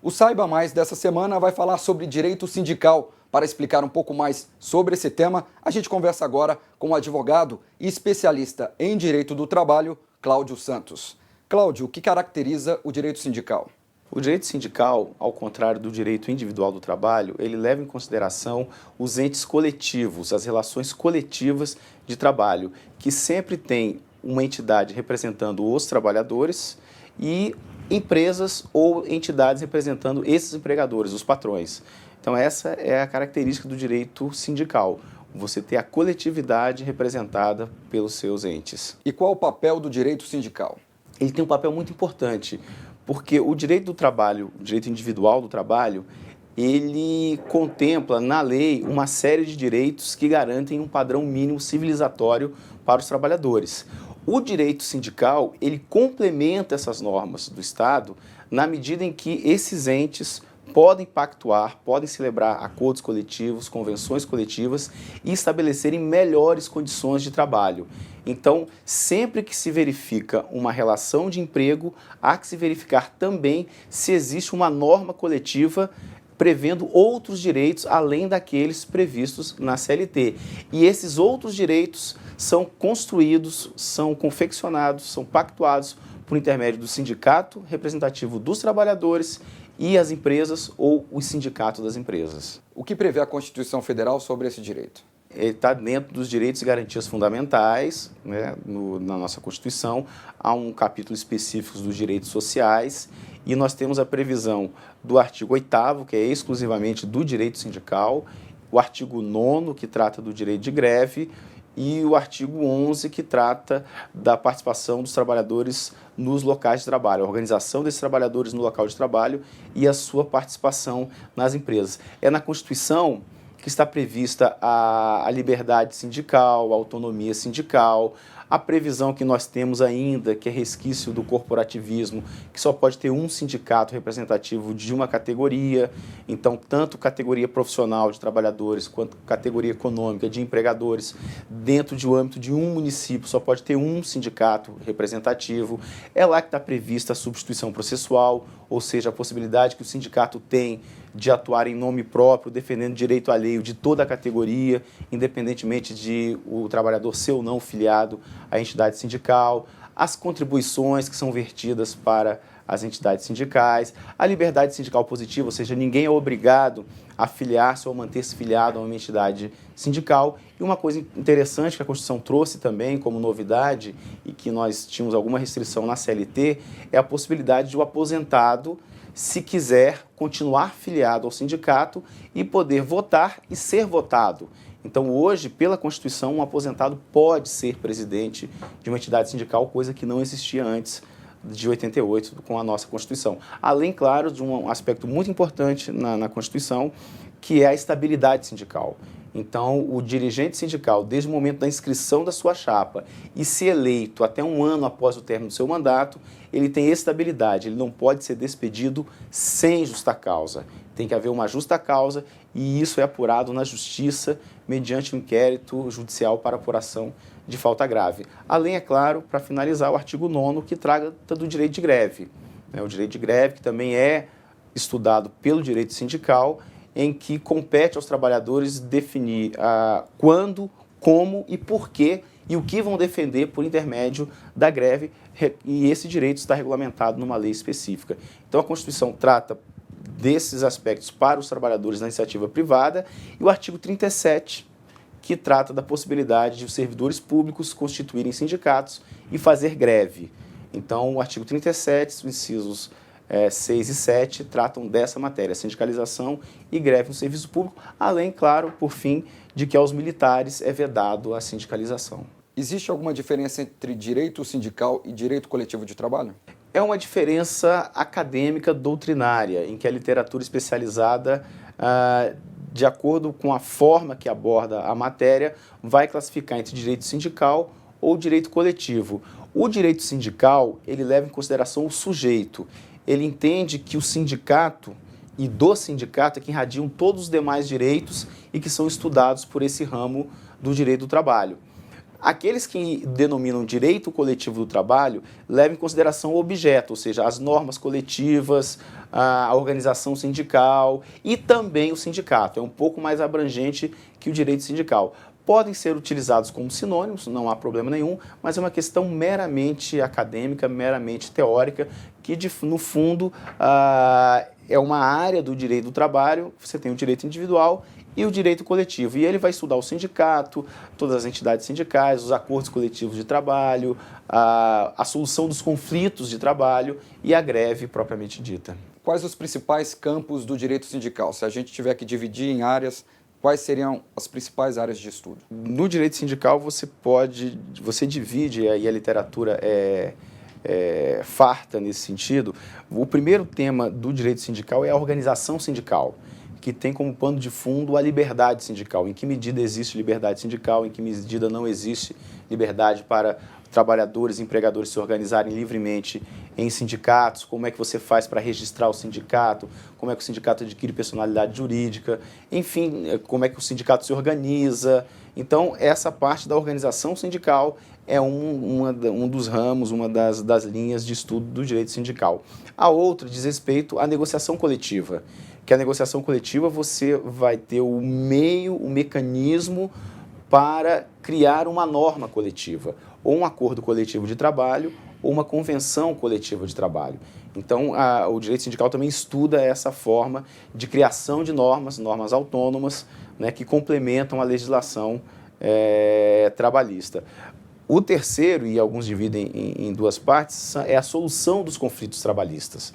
O Saiba Mais dessa semana vai falar sobre direito sindical. Para explicar um pouco mais sobre esse tema, a gente conversa agora com o advogado e especialista em direito do trabalho, Cláudio Santos. Cláudio, o que caracteriza o direito sindical? O direito sindical, ao contrário do direito individual do trabalho, ele leva em consideração os entes coletivos, as relações coletivas de trabalho, que sempre tem uma entidade representando os trabalhadores e empresas ou entidades representando esses empregadores, os patrões. Então essa é a característica do direito sindical, você ter a coletividade representada pelos seus entes. E qual o papel do direito sindical? Ele tem um papel muito importante, porque o direito do trabalho, o direito individual do trabalho, ele contempla na lei uma série de direitos que garantem um padrão mínimo civilizatório para os trabalhadores. O direito sindical, ele complementa essas normas do Estado na medida em que esses entes podem pactuar, podem celebrar acordos coletivos, convenções coletivas e estabelecerem melhores condições de trabalho. Então, sempre que se verifica uma relação de emprego, há que se verificar também se existe uma norma coletiva prevendo outros direitos além daqueles previstos na CLT. E esses outros direitos são construídos, são confeccionados, são pactuados por intermédio do sindicato representativo dos trabalhadores e as empresas ou o sindicato das empresas. O que prevê a Constituição Federal sobre esse direito? Ele está dentro dos direitos e garantias fundamentais, né, na nossa Constituição. Há um capítulo específico dos direitos sociais e nós temos a previsão do artigo 8º, que é exclusivamente do direito sindical, o artigo 9º, que trata do direito de greve, e o artigo 11º, que trata da participação dos trabalhadores nos locais de trabalho, a organização desses trabalhadores no local de trabalho e a sua participação nas empresas. É na Constituição que está prevista a liberdade sindical, a autonomia sindical, a previsão que nós temos ainda, que é resquício do corporativismo, que só pode ter um sindicato representativo de uma categoria. Então, tanto categoria profissional de trabalhadores quanto categoria econômica de empregadores, dentro do âmbito de um município, só pode ter um sindicato representativo. É lá que está prevista a substituição processual, ou seja, a possibilidade que o sindicato tem de atuar em nome próprio, defendendo direito alheio de toda a categoria, independentemente de o trabalhador ser ou não filiado à entidade sindical, as contribuições que são vertidas para as entidades sindicais, a liberdade sindical positiva, ou seja, ninguém é obrigado a filiar-se ou manter-se filiado a uma entidade sindical. E uma coisa interessante que a Constituição trouxe também como novidade e que nós tínhamos alguma restrição na CLT é a possibilidade de o aposentado, se quiser, continuar filiado ao sindicato e poder votar e ser votado. Então, hoje, pela Constituição, um aposentado pode ser presidente de uma entidade sindical, coisa que não existia antes de 88, com a nossa Constituição. Além, claro, de um aspecto muito importante na Constituição, que é a estabilidade sindical. Então, o dirigente sindical, desde o momento da inscrição da sua chapa e se eleito até um ano após o término do seu mandato, ele tem estabilidade, ele não pode ser despedido sem justa causa. Tem que haver uma justa causa e isso é apurado na Justiça mediante um inquérito judicial para apuração de falta grave. Além, é claro, para finalizar, o artigo 9º, que trata do direito de greve. O direito de greve, que também é estudado pelo direito sindical, em que compete aos trabalhadores definir quando, como e por quê e o que vão defender por intermédio da greve, e esse direito está regulamentado numa lei específica. Então, a Constituição trata desses aspectos para os trabalhadores na iniciativa privada e o artigo 37, que trata da possibilidade de os servidores públicos constituírem sindicatos e fazer greve. Então, o artigo 37, os incisos 6 e 7 tratam dessa matéria, sindicalização e greve no serviço público, além, claro, por fim, de que aos militares é vedado a sindicalização. Existe alguma diferença entre direito sindical e direito coletivo de trabalho? É uma diferença acadêmica doutrinária, em que a literatura especializada, de acordo com a forma que aborda a matéria, vai classificar entre direito sindical ou direito coletivo. O direito sindical, ele leva em consideração o sujeito. Ele entende que o sindicato e do sindicato é que irradiam todos os demais direitos e que são estudados por esse ramo do direito do trabalho. Aqueles que denominam direito coletivo do trabalho levam em consideração o objeto, ou seja, as normas coletivas, a organização sindical e também o sindicato. É um pouco mais abrangente que o direito sindical. Podem ser utilizados como sinônimos, não há problema nenhum, mas é uma questão meramente acadêmica, meramente teórica, que no fundo é uma área do direito do trabalho. Você tem o direito individual e o direito coletivo. E ele vai estudar o sindicato, todas as entidades sindicais, os acordos coletivos de trabalho, a solução dos conflitos de trabalho e a greve propriamente dita. Quais os principais campos do direito sindical? Se a gente tiver que dividir em áreas, quais seriam as principais áreas de estudo? No direito sindical você divide, e a literatura farta nesse sentido. O primeiro tema do direito sindical é a organização sindical, que tem como pano de fundo a liberdade sindical. Em que medida existe liberdade sindical, em que medida não existe liberdade para trabalhadores e empregadores se organizarem livremente em sindicatos, como é que você faz para registrar o sindicato, como é que o sindicato adquire personalidade jurídica, enfim, como é que o sindicato se organiza. Então, essa parte da organização sindical é um dos ramos, uma das linhas de estudo do direito sindical. A outra diz respeito à negociação coletiva, que a negociação coletiva você vai ter o mecanismo para criar uma norma coletiva, ou um acordo coletivo de trabalho, ou uma convenção coletiva de trabalho. Então, o direito sindical também estuda essa forma de criação de normas autônomas, né, que complementam a legislação trabalhista. O terceiro, e alguns dividem em duas partes, é a solução dos conflitos trabalhistas.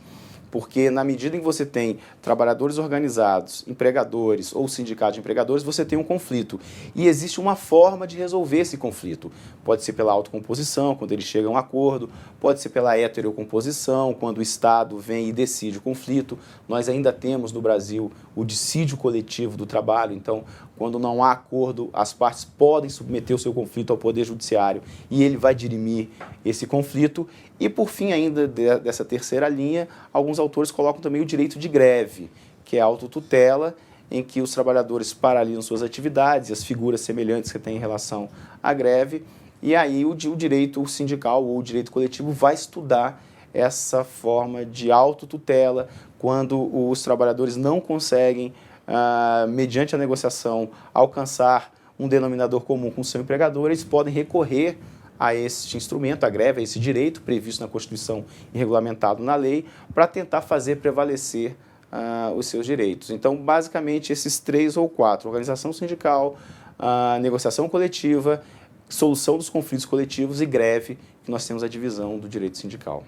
Porque na medida em que você tem trabalhadores organizados, empregadores ou sindicato de empregadores, você tem um conflito. E existe uma forma de resolver esse conflito. Pode ser pela autocomposição, quando eles chegam a um acordo, pode ser pela heterocomposição, quando o Estado vem e decide o conflito. Nós ainda temos no Brasil o dissídio coletivo do trabalho, então, quando não há acordo, as partes podem submeter o seu conflito ao Poder Judiciário e ele vai dirimir esse conflito. E, por fim, ainda dessa terceira linha, alguns autores colocam também o direito de greve, que é a autotutela, em que os trabalhadores paralisam suas atividades e as figuras semelhantes que têm em relação à greve, e aí o direito sindical ou o direito coletivo vai estudar essa forma de autotutela quando os trabalhadores não conseguem, mediante a negociação, alcançar um denominador comum com o seu empregador, eles podem recorrer a este instrumento, a greve, a esse direito previsto na Constituição e regulamentado na lei, para tentar fazer prevalecer os seus direitos. Então, basicamente, esses 3 ou 4, organização sindical, negociação coletiva, solução dos conflitos coletivos e greve, que nós temos a divisão do direito sindical.